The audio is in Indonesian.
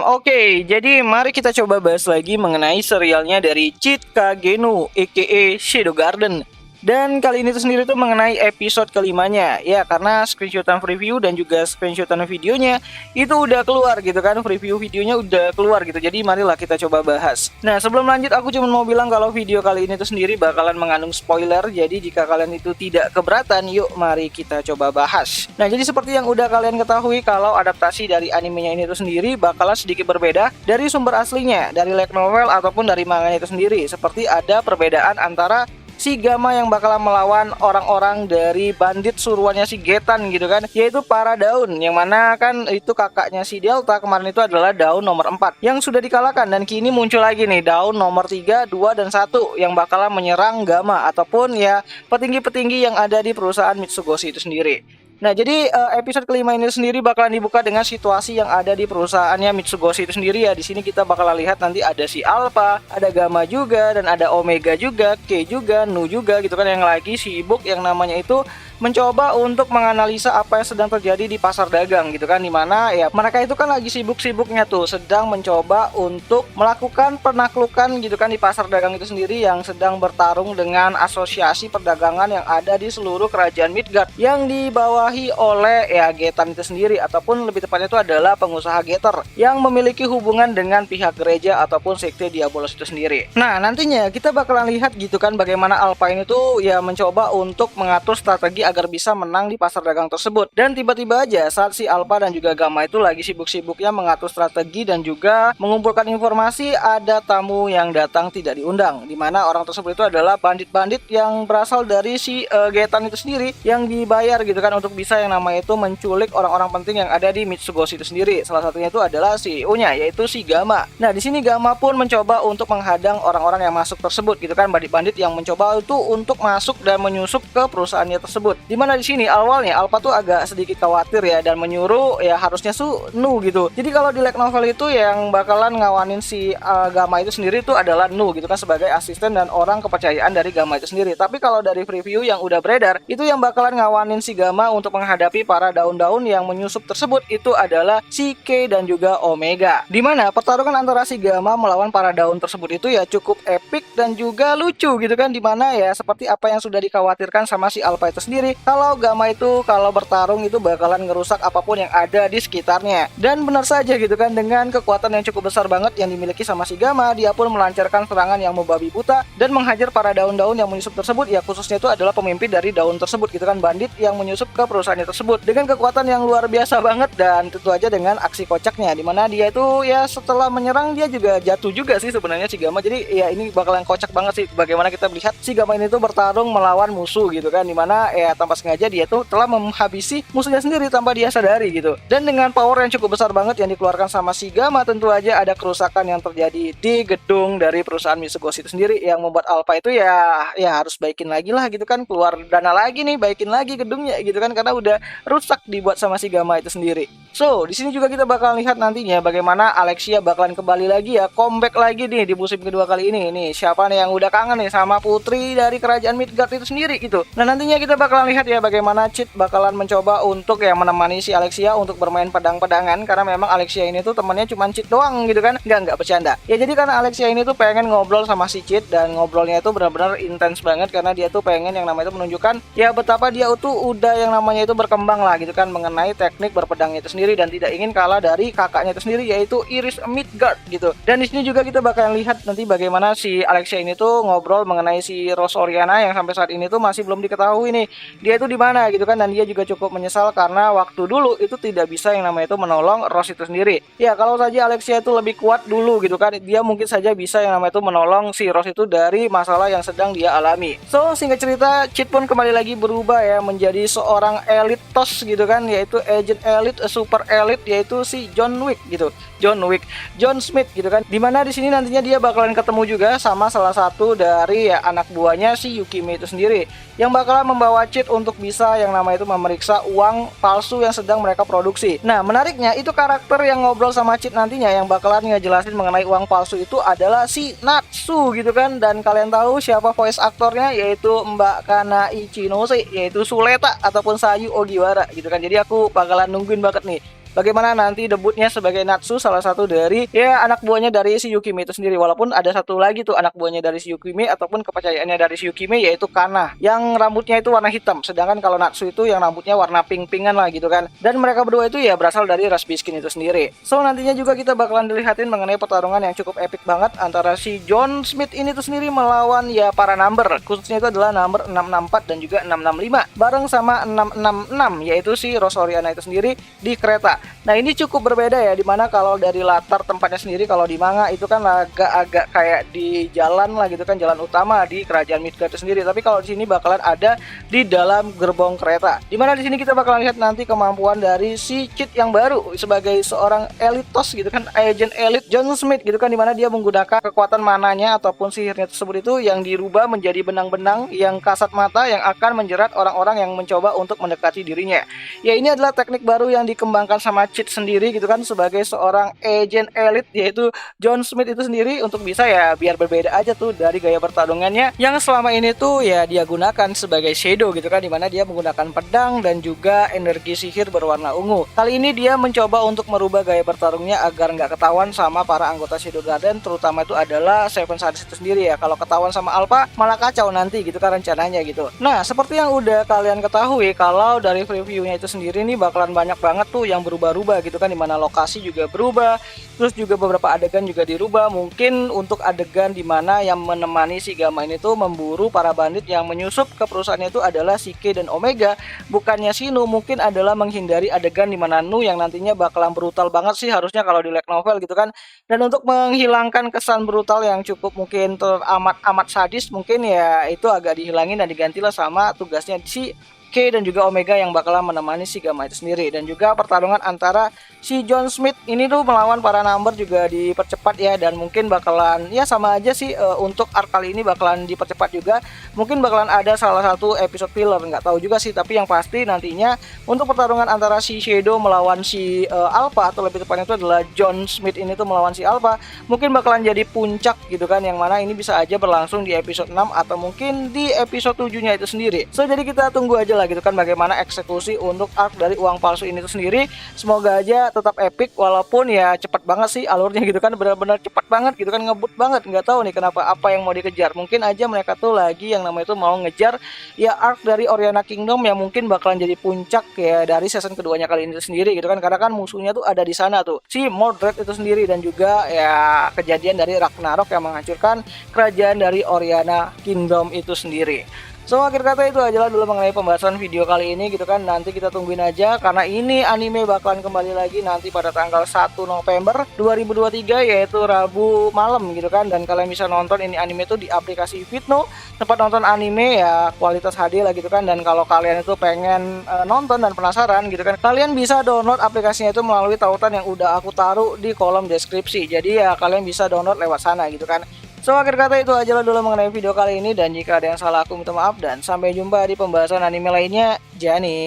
Oke, jadi mari kita coba bahas lagi mengenai serialnya dari Cheat Kageno aka Shadow Garden. Dan kali ini tuh sendiri tuh mengenai episode kelimanya. Ya, karena screenshotan preview dan juga screenshotan videonya itu udah keluar gitu kan. Preview videonya udah keluar gitu. Jadi marilah kita coba bahas. Nah, sebelum lanjut aku cuma mau bilang kalau video kali ini tuh sendiri bakalan mengandung spoiler. Jadi jika kalian itu tidak keberatan, yuk mari kita coba bahas. Nah, jadi seperti yang udah kalian ketahui kalau adaptasi dari animenya ini tuh sendiri bakalan sedikit berbeda dari sumber aslinya, dari light novel ataupun dari manganya itu sendiri. Seperti ada perbedaan antara si Gama yang bakalan melawan orang-orang dari bandit suruhannya si Getan gitu kan, yaitu para daun, yang mana kan itu kakaknya si Delta kemarin itu adalah daun nomor 4 yang sudah dikalahkan, dan kini muncul lagi nih daun nomor 3, 2, dan 1 yang bakalan menyerang Gama ataupun ya petinggi-petinggi yang ada di perusahaan Mitsugoshi itu sendiri. Nah, jadi episode kelima ini sendiri bakalan dibuka dengan situasi yang ada di perusahaannya Mitsugoshi itu sendiri ya. Di sini kita bakalan lihat nanti ada si Alpha, ada Gamma juga, dan ada Omega juga, K juga, Nu juga gitu kan, yang lagi sibuk yang namanya itu mencoba untuk menganalisa apa yang sedang terjadi di pasar dagang gitu kan, dimana ya mereka itu kan lagi sibuk-sibuknya tuh sedang mencoba untuk melakukan penaklukan gitu kan di pasar dagang itu sendiri yang sedang bertarung dengan asosiasi perdagangan yang ada di seluruh kerajaan Midgard yang dibawahi oleh ya Getan itu sendiri, ataupun lebih tepatnya itu adalah pengusaha Getter yang memiliki hubungan dengan pihak gereja ataupun sekte Diabolos itu sendiri. Nah, nantinya kita bakalan lihat gitu kan bagaimana Alpha ini tuh ya mencoba untuk mengatur strategi agar bisa menang di pasar dagang tersebut. Dan tiba-tiba aja saat si Alpha dan juga Gamma itu lagi sibuk-sibuknya mengatur strategi dan juga mengumpulkan informasi, ada tamu yang datang tidak diundang, dimana orang tersebut itu adalah bandit-bandit yang berasal dari si Getan itu sendiri yang dibayar gitu kan untuk bisa yang namanya itu menculik orang-orang penting yang ada di Mitsugoshi itu sendiri. Salah satunya itu adalah CEO-nya yaitu si Gamma. Nah, di sini Gamma pun mencoba untuk menghadang orang-orang yang masuk tersebut gitu kan, bandit-bandit yang mencoba itu untuk masuk dan menyusup ke perusahaannya tersebut. Dimana di sini awalnya Alpha tuh agak sedikit khawatir ya dan menyuruh ya harusnya Nu gitu. Jadi kalau di light novel itu yang bakalan ngawanin si Gamma itu sendiri itu adalah Nu gitu kan, sebagai asisten dan orang kepercayaan dari Gamma itu sendiri. Tapi kalau dari preview yang udah beredar itu yang bakalan ngawanin si Gamma untuk menghadapi para daun-daun yang menyusup tersebut itu adalah si K dan juga Omega. Dimana pertarungan antara si Gamma melawan para daun tersebut itu ya cukup epic dan juga lucu gitu kan, dimana ya seperti apa yang sudah dikhawatirkan sama si Alpha itu sendiri, kalau Gamma itu kalau bertarung itu bakalan ngerusak apapun yang ada di sekitarnya. Dan benar saja gitu kan, dengan kekuatan yang cukup besar banget yang dimiliki sama si Gamma, dia pun melancarkan serangan yang membabi buta dan menghajar para daun-daun yang menyusup tersebut, ya khususnya itu adalah pemimpin dari daun tersebut gitu kan, bandit yang menyusup ke perusahaannya tersebut dengan kekuatan yang luar biasa banget. Dan tentu aja dengan aksi kocaknya, dimana dia itu ya setelah menyerang dia juga jatuh juga sih sebenarnya si Gamma. Jadi ya ini bakalan kocak banget sih bagaimana kita melihat si Gamma ini tuh bertarung melawan musuh gitu kan, dimana ya tanpa sengaja dia tuh telah menghabisi musuhnya sendiri tanpa dia sadari gitu. Dan dengan power yang cukup besar banget yang dikeluarkan sama si Gamma, tentu aja ada kerusakan yang terjadi di gedung dari perusahaan Mitsugoshi itu sendiri yang membuat Alpha itu ya harus baikin lagi lah gitu kan, keluar dana lagi nih, baikin lagi gedungnya gitu kan, karena udah rusak dibuat sama si Gamma itu sendiri. So, di sini juga kita bakal lihat nantinya bagaimana Alexia bakalan kembali lagi ya, comeback lagi nih di musim kedua kali ini. Nih, siapa nih yang udah kangen nih sama putri dari kerajaan Midgard itu sendiri gitu. Nah, nantinya kita bakalan lihat ya bagaimana Cheat bakalan mencoba untuk ya menemani si Alexia untuk bermain pedang-pedangan, karena memang Alexia ini tuh temannya cuma Cheat doang gitu kan, nggak bercanda. Ya jadi karena Alexia ini tuh pengen ngobrol sama si Cheat, dan ngobrolnya itu benar-benar intens banget karena dia tuh pengen yang namanya itu menunjukkan ya betapa dia tuh udah yang namanya itu berkembang lah gitu kan mengenai teknik berpedangnya itu sendiri, dan tidak ingin kalah dari kakaknya itu sendiri yaitu Iris Midgard gitu. Dan di sini juga kita bakalan lihat nanti bagaimana si Alexia ini tuh ngobrol mengenai si Rose Oriana yang sampai saat ini tuh masih belum diketahui nih dia itu di mana gitu kan, dan dia juga cukup menyesal karena waktu dulu itu tidak bisa yang namanya itu menolong Rose itu sendiri. Ya kalau saja Alexia itu lebih kuat dulu gitu kan, dia mungkin saja bisa yang namanya itu menolong si Rose itu dari masalah yang sedang dia alami. So singkat cerita, Cheat pun kembali lagi berubah ya menjadi seorang elitos gitu kan, yaitu agent elite, super elite, yaitu si John Smith gitu kan, dimana di sini nantinya dia bakalan ketemu juga sama salah satu dari ya anak buahnya si Yukimi itu sendiri yang bakalan membawa Cheat untuk bisa yang namanya itu memeriksa uang palsu yang sedang mereka produksi. Nah, menariknya itu karakter yang ngobrol sama Cheat nantinya yang bakalan ngejelasin mengenai uang palsu itu adalah si Natsu gitu kan. Dan kalian tahu siapa voice aktornya, yaitu Mbak Kana Ichinose, yaitu Suleta ataupun Sayu Ogiwara gitu kan. Jadi aku bakalan nungguin banget nih bagaimana nanti debutnya sebagai Natsu, salah satu dari ya anak buahnya dari si Yukime itu sendiri. Walaupun ada satu lagi tuh anak buahnya dari si Yukime ataupun kepercayaannya dari si Yukime, yaitu Kana yang rambutnya itu warna hitam, sedangkan kalau Natsu itu yang rambutnya warna pink-pinkan lah gitu kan. Dan mereka berdua itu ya berasal dari ras Biskin itu sendiri. So nantinya juga kita bakalan dilihatin mengenai pertarungan yang cukup epic banget antara si John Smith ini tuh sendiri melawan ya para number, khususnya itu adalah number 664 dan juga 665 bareng sama 666, yaitu si Rose Oriana itu sendiri di kereta. Nah ini cukup berbeda ya, dimana kalau dari latar tempatnya sendiri, kalau di manga itu kan agak kayak di jalan lah gitu kan, jalan utama di kerajaan Midgard itu sendiri. Tapi kalau di sini bakalan ada di dalam gerbong kereta, dimana di sini kita bakalan lihat nanti kemampuan dari si Cid yang baru sebagai seorang elitos gitu kan, agent elit John Smith gitu kan, dimana dia menggunakan kekuatan mananya ataupun sihirnya tersebut itu yang dirubah menjadi benang-benang yang kasat mata yang akan menjerat orang-orang yang mencoba untuk mendekati dirinya. Ya ini adalah teknik baru yang dikembangkan sama Cid sendiri gitu kan, sebagai seorang agent elit yaitu John Smith itu sendiri, untuk bisa ya biar berbeda aja tuh dari gaya pertarungannya yang selama ini tuh ya dia gunakan sebagai Shadow gitu kan, dimana dia menggunakan pedang dan juga energi sihir berwarna ungu. Kali ini dia mencoba untuk merubah gaya bertarungnya agar nggak ketahuan sama para anggota Shadow Garden, terutama itu adalah Seven Sadist itu sendiri ya. Kalau ketahuan sama Alpha malah kacau nanti gitu kan rencananya gitu. Nah seperti yang udah kalian ketahui, kalau dari previewnya itu sendiri nih bakalan banyak banget tuh yang berubah-ubah gitu kan, dimana lokasi juga berubah, terus juga beberapa adegan juga dirubah. Mungkin untuk adegan dimana yang menemani si Gamma ini tuh memburu para bandit yang menyusup ke perusahaannya itu adalah si K dan Omega, bukannya si Nu. Mungkin adalah menghindari adegan dimana Nu yang nantinya bakalan brutal banget sih harusnya kalau di light novel gitu kan. Dan untuk menghilangkan kesan brutal yang cukup mungkin teramat-amat sadis, mungkin ya itu agak dihilangin dan digantilah sama tugasnya si K dan juga Omega yang bakalan menemani si Gamma itu sendiri. Dan juga pertarungan antara si John Smith ini tuh melawan para number juga dipercepat ya, dan mungkin bakalan ya sama aja sih untuk arc kali ini bakalan dipercepat juga. Mungkin bakalan ada salah satu episode filler, nggak tahu juga sih, tapi yang pasti nantinya untuk pertarungan antara si Shadow melawan si Alpha, atau lebih tepatnya itu adalah John Smith ini tuh melawan si Alpha, mungkin bakalan jadi puncak gitu kan, yang mana ini bisa aja berlangsung di episode 6 atau mungkin di episode 7-nya itu sendiri. So jadi kita tunggu aja lah gitu kan bagaimana eksekusi untuk arc dari uang palsu ini tuh sendiri. Semoga aja tetap epic, walaupun ya cepat banget sih alurnya gitu kan, benar-benar cepat banget gitu kan, ngebut banget. Nggak tahu nih kenapa, apa yang mau dikejar. Mungkin aja mereka tuh lagi yang namanya itu mau ngejar ya arc dari Oriana Kingdom yang mungkin bakalan jadi puncak ya dari season keduanya kali ini sendiri gitu kan, karena kan musuhnya tuh ada di sana tuh si Mordred itu sendiri, dan juga ya kejadian dari Ragnarok yang menghancurkan kerajaan dari Oriana Kingdom itu sendiri. So akhir kata itu aja lah dulu mengenai pembahasan video kali ini gitu kan. Nanti kita tungguin aja, karena ini anime bakalan kembali lagi nanti pada tanggal 1 November 2023, yaitu Rabu malam gitu kan. Dan kalian bisa nonton ini anime tuh di aplikasi Vidno, tempat nonton anime ya kualitas HD lah gitu kan. Dan kalau kalian itu pengen nonton dan penasaran gitu kan, kalian bisa download aplikasinya itu melalui tautan yang udah aku taruh di kolom deskripsi. Jadi ya kalian bisa download lewat sana gitu kan. So akhir kata itu aja lah dulu mengenai video kali ini, dan jika ada yang salah aku minta maaf, dan sampai jumpa di pembahasan anime lainnya. Jani.